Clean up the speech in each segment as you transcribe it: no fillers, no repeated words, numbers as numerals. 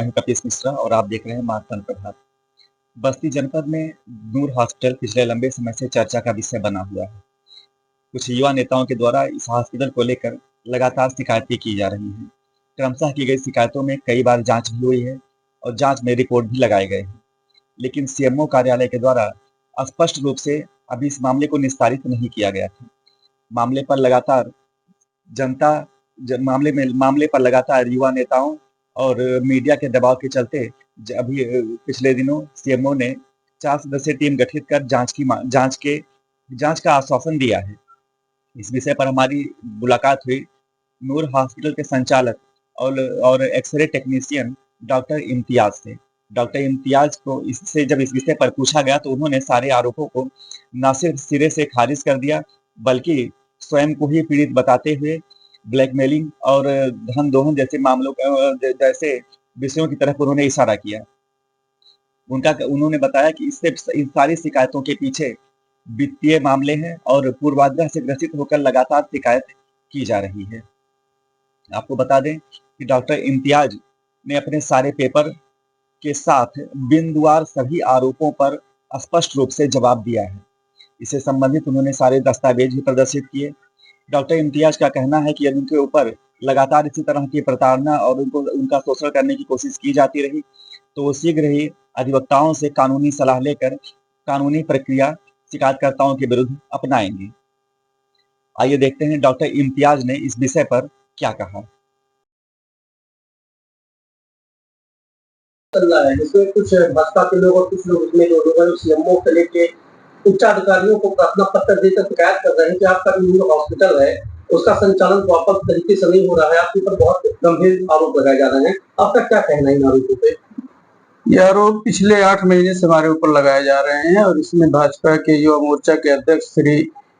मैं हूं कपिश मिश्रा और आप देख रहे हैं मातन प्रभात। बस्ती जनपद में नूर हॉस्पिटल पिछले लंबे समय से चर्चा का विषय बना हुआ है। कुछ युवा नेताओं के द्वारा इस हॉस्पिटल को लेकर लगातार शिकायतें की जा रही हैं। क्रमशः की गई शिकायतों में कई बार जांच भी हुई है और जांच में रिपोर्ट भी लगाए गए हैं, लेकिन सीएमओ कार्यालय के द्वारा स्पष्ट रूप से अभी इस मामले को निस्तारित नहीं किया गया था। मामले पर लगातार जनता मामले पर लगातार युवा नेताओं और मीडिया के दबाव के चलते अभी पिछले दिनों सीएमओ ने 4 सदस्यीय टीम गठित कर जांच का आश्वासन दिया है। इस विषय पर हमारी मुलाकात हुई नूर हॉस्पिटल के संचालक और एक्सरे टेक्नीशियन डॉक्टर इम्तियाज से। डॉक्टर इम्तियाज को इससे जब इस विषय पर पूछा गया तो उन्होंने सारे आरोपों को न सिर्फ सिरे से खारिज कर दिया, बल्कि स्वयं को ही पीड़ित बताते हुए ब्लैकमेलिंग और धन दोहन जैसे विषयों की तरफ उन्होंने इशारा किया। उन्होंने बताया कि इन सारी शिकायतों के पीछे वित्तीय मामले हैं और पूर्वाग्रह से ग्रसित होकर लगातार शिकायत की जा रही है। आपको बता दें कि डॉक्टर इम्तियाज ने अपने सारे पेपर के साथ बिंदुवार सभी आरोपों पर स्पष्ट रूप से जवाब दिया है। इससे संबंधित उन्होंने सारे दस्तावेज भी प्रदर्शित किए। डॉक्टर इम्तियाज का कहना है कि यदि उनके ऊपर लगातार इसी तरह की प्रताड़ना और उनका शोषण करने की कोशिश की जाती रही तो वो शीघ्र ही अधिवक्ताओं से कानूनी सलाह लेकर कानूनी प्रक्रिया शिकायतकर्ताओं के विरुद्ध अपनाएंगे। आइए देखते हैं डॉक्टर इम्तियाज ने इस विषय पर क्या कहा। जिसमें कुछ भाजपा के लोग और कुछ लोग उसमें जो लोग हैं सीएमओ से लेके उच्च अधिकारियों को अपना पत्र देकर शिकायत कर रहे हैं कि आपका जो हॉस्पिटल है उसका संचालन प्रॉपर तरीके से नहीं हो रहा है। आपके ऊपर बहुत गंभीर आरोप लगाए जा रहे हैं। आपका क्या कहना है इन आरोपों पे? ये आरोप पिछले 8 महीने से हमारे ऊपर लगाए जा रहे हैं और इसमें भाजपा के युवा मोर्चा के अध्यक्ष श्री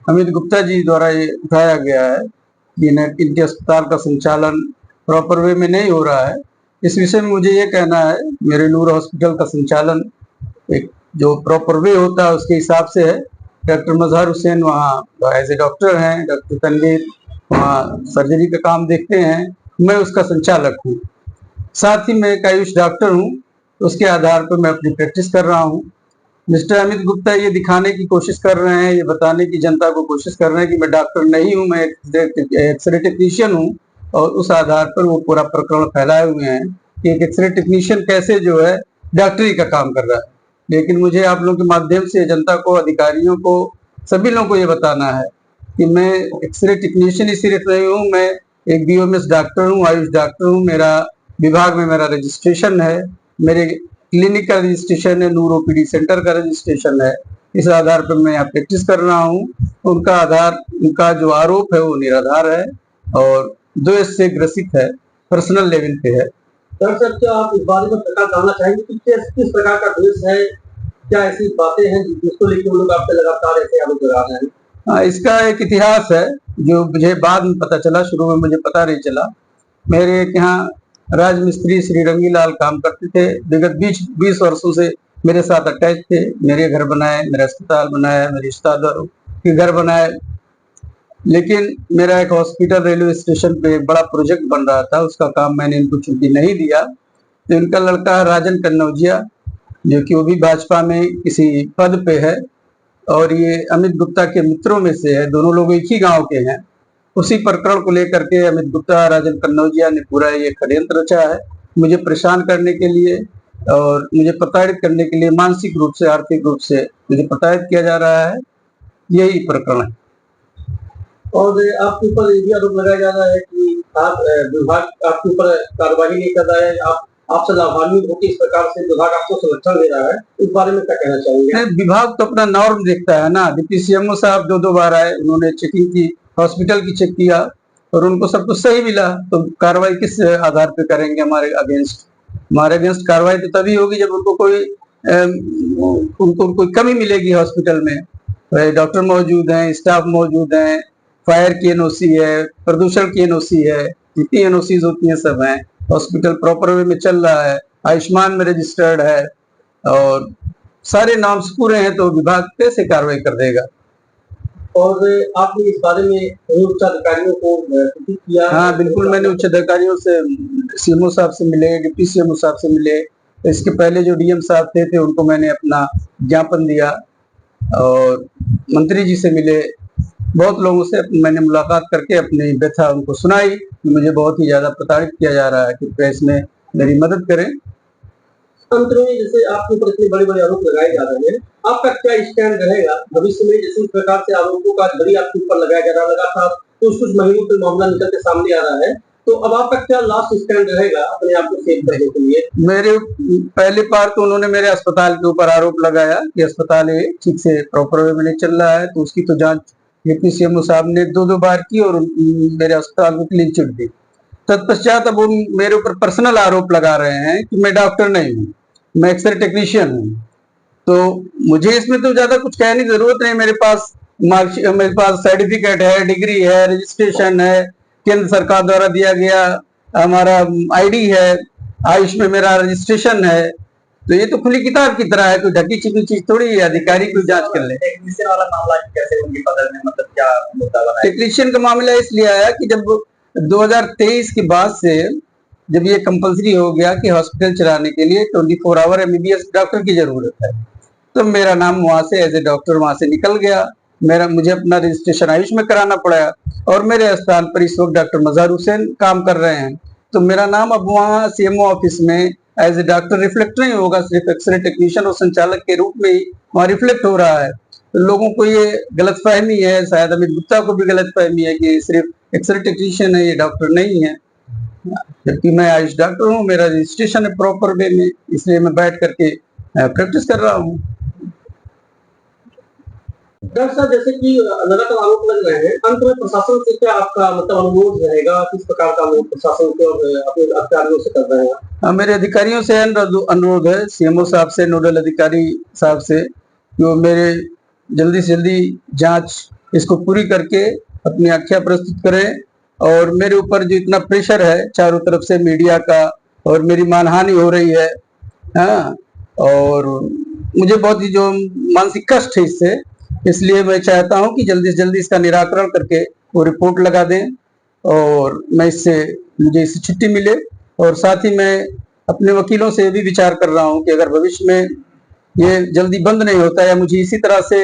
अमित गुप्ता जी द्वारा ये उठाया गया है कि इनके अस्पताल का संचालन प्रॉपर वे में नहीं हो रहा है। इस विषय में मुझे ये कहना है, मेरे नूर हॉस्पिटल का संचालन एक जो प्रॉपर वे होता है उसके हिसाब से है। डॉक्टर मजहर हुसैन वहाँ एज ए डॉक्टर हैं, डॉक्टर तनवीर वहाँ सर्जरी का काम देखते हैं, मैं उसका संचालक हूँ। साथ ही मैं एक आयुष डॉक्टर हूँ, उसके आधार पर मैं अपनी प्रैक्टिस कर रहा हूँ। मिस्टर अमित गुप्ता ये दिखाने की कोशिश कर रहे हैं, ये बताने की जनता को कोशिश कर रहे हैं कि मैं डॉक्टर नहीं हूँ, मैं एक्सरे टेक्नीशियन हूँ, और उस आधार पर वो पूरा प्रकरण फैलाए हुए हैं कि एक एक्सरे टेक्नीशियन कैसे जो है डॉक्टरी का काम कर रहा है। लेकिन मुझे आप लोगों के माध्यम से जनता को, अधिकारियों को, सभी लोगों को ये बताना है कि मैं एक्सरे टेक्नीशियन ही सिर्फ नहीं हूँ, मैं एक बीओएमएस डॉक्टर हूँ, आयुष डॉक्टर हूँ। मेरा विभाग में मेरा रजिस्ट्रेशन है, मेरे क्लिनिक का रजिस्ट्रेशन है, नूर ओपीडी सेंटर का रजिस्ट्रेशन है। इस आधार पर मैं यहाँ प्रैक्टिस कर रहा हूँ। उनका जो आरोप है वो निराधार है और द्वेष से ग्रसित है, पर्सनल लेवल पे है। दरअसल क्या आप इस बारे में प्रकाश डालना चाहेंगे कि किस प्रकार का द्वेष है? क्या ऐसी बातें हैं जिसको लेकर लोग आपसे लगातार ऐसे आरोप लगा रहे हैं? हाँ, इसका एक इतिहास है जो मुझे बाद में पता चला, शुरू में मुझे पता नहीं चला। मेरे यहाँ राजमिस्त्री श्री रंगीलाल काम करते थे, विगत 20 वर्षों से मेरे साथ अटैच थे। मेरे घर बनाए, मेरा अस्पताल बनाया, मेरे रिश्तेदारों के घर बनाए। लेकिन मेरा एक हॉस्पिटल रेलवे स्टेशन पे एक बड़ा प्रोजेक्ट बन रहा था, उसका काम मैंने इनको छुट्टी नहीं दिया। तो इनका लड़का राजन कन्नौजिया, जो कि वो भी भाजपा में किसी पद पे है, और ये अमित गुप्ता के मित्रों में से है, दोनों लोग एक ही गांव के हैं। उसी प्रकरण को लेकर के अमित गुप्ता, राजन कन्नौजिया ने पूरा ये षड्यंत्र रचा है मुझे परेशान करने के लिए और मुझे प्रताड़ित करने के लिए। मानसिक रूप से, आर्थिक रूप से मुझे प्रताड़ित किया जा रहा है, यही प्रकरण है। और आपके ऊपर ये आरोप लगाया जा रहा है कि आप विभाग आपके ऊपर कार्रवाई नहीं कर रहा है, आपसे लाभान्वित होकर इस प्रकार से विभाग आपको संरक्षण दे रहा है। इस बारे में क्या कहना चाहेंगे? विभाग तो अपना नॉर्म देखता है ना। डिप्टी सीएमओ साहब 2 बार आए, उन्होंने चेकिंग की, हॉस्पिटल की चेक किया और उनको सब कुछ सही मिला। तो कार्रवाई किस आधार पे करेंगे हमारे अगेंस्ट? हमारे अगेंस्ट कार्रवाई तो तभी होगी जब उनको कोई कमी मिलेगी हॉस्पिटल में। डॉक्टर मौजूद हैं, स्टाफ मौजूद हैं, फायर की एनओसी है, प्रदूषण की एनओसी है, जितनी एनओसीज होती हैं सब हैं। हॉस्पिटल प्रॉपर वे में चल रहा है, आयुष्मान में रजिस्टर्ड है और सारे नॉर्म्स पूरे हैं, तो विभाग कैसे कार्रवाई कर देगा? और आपने इस बारे में उच्च अधिकारियों को सूचित किया? हाँ बिल्कुल, मैंने उच्च अधिकारियों से, सीएमओ साहब से मिले, डिप्टी सीएमओ साहब से मिले, इसके पहले जो डीएम साहब थे उनको मैंने अपना ज्ञापन दिया और मंत्री जी से मिले, बहुत लोगों से मैंने मुलाकात करके अपनी व्यथा उनको सुनाई कि मुझे बहुत ही ज्यादा प्रताड़ित किया जा रहा है, कृपया इसमें मेरी मदद करें। अंत में जैसे आपके ऊपर इतने बड़े-बड़े आरोप लगाए जा रहे हैं, आपका क्या स्टैंड रहेगा भविष्य में? जैसे इस प्रकार से आरोपों का झड़ी आपके ऊपर लगाया जा रहा है लगातार, तो कुछ महीनों से मामला निकल के सामने आ रहा है, तो अब आपका क्या लास्ट स्टैंड रहेगा अपने आप को सेव करने के लिए? मेरे पहली बार तो उन्होंने मेरे अस्पताल के ऊपर आरोप लगाया कि अस्पताल ठीक से प्रॉपर वे में नहीं चल रहा है, तो उसकी तो जांच डिप्टी सीएमओ साहब ने 2-2 बार की और मेरे अस्पताल को क्लीन चिट दी। तत्पश्चात अब वो मेरे ऊपर पर्सनल आरोप लगा रहे हैं कि मैं डॉक्टर नहीं हूँ, मैं एक्सरे टेक्नीशियन हूँ। तो मुझे इसमें तो ज्यादा कुछ कहने की जरूरत नहीं, मेरे पास सर्टिफिकेट है, डिग्री है, रजिस्ट्रेशन है, केंद्र सरकार द्वारा दिया गया हमारा आईडी है, आयुष में मेरा रजिस्ट्रेशन है, तो ये तो खुली किताब की तरह है, कोई ढकी छिपी चीज थोड़ी है, अधिकारी कोई जांच कर ले। टेक्नीशियन वाला मामला कैसे उनकी पकड़ में, मतलब क्या मुद्दा बना है? टेक्नीशियन का मामला इसलिए आया कि जब 2023 के बाद से जब ये कंपलसरी हो गया कि हॉस्पिटल चलाने के लिए 24 आवर एमबीबीएस डॉक्टर की जरूरत है, तो मेरा नाम वहां से एज ए डॉक्टर वहां से निकल गया। मुझे अपना रजिस्ट्रेशन आयुष में कराना पड़ा और मेरे स्थान पर इस वक्त डॉक्टर मजहर हुसैन काम कर रहे हैं, तो मेरा नाम अब वहाँ सीएमओ ऑफिस में एज ए डॉक्टर रिफ्लेक्ट नहीं होगा, सिर्फ एक्सरे टेक्नीशियन और संचालक के रूप में ही वहाँ रिफ्लेक्ट हो रहा है। तो लोगों को ये गलतफहमी है, शायद अमित गुप्ता को भी गलतफहमी है कि सिर्फ एक्सरे टेक्नीशियन है, ये डॉक्टर नहीं है, जबकि मैं आयुष डॉक्टर हूँ, मेरा रजिस्ट्रेशन है प्रॉपर वे में, इसलिए मैं बैठ करके प्रैक्टिस कर रहा हूँ। डॉक्टर साहब, जैसे कि लगातार आरोप लग रहे हैं, अंत में प्रशासन से क्या आपका मतलब अनुरोध रहेगा? किस प्रकार का अनुरोध प्रशासन को अपने अधिकारियों से कर रहे हैं? मेरे अधिकारियों से अनुरोध है, सीएमओ साहब से, नोडल अधिकारी साहब से, कि वो मेरे जल्दी से जल्दी जांच इसको पूरी करके अपनी आख्या प्रस्तुत करें, और मेरे ऊपर जो इतना प्रेशर है चारों तरफ से मीडिया का, और मेरी मानहानि हो रही है, हाँ, और मुझे बहुत ही जो मानसिक कष्ट है इससे, इसलिए मैं चाहता हूं कि जल्दी से जल्दी इसका निराकरण करके वो रिपोर्ट लगा दें और मुझे इससे छुट्टी मिले। और साथ ही मैं अपने वकीलों से भी विचार कर रहा हूं कि अगर भविष्य में ये जल्दी बंद नहीं होता या मुझे इसी तरह से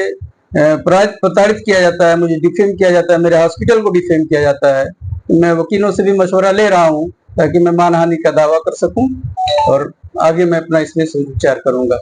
प्रताड़ित किया जाता है, मुझे डिफेम किया जाता है, मेरे हॉस्पिटल को डिफेम किया जाता है, तो मैं वकीलों से भी मशवरा ले रहा हूं ताकि मैं मानहानि का दावा कर सकूं, और आगे मैं अपना इसमें विचार करूंगा।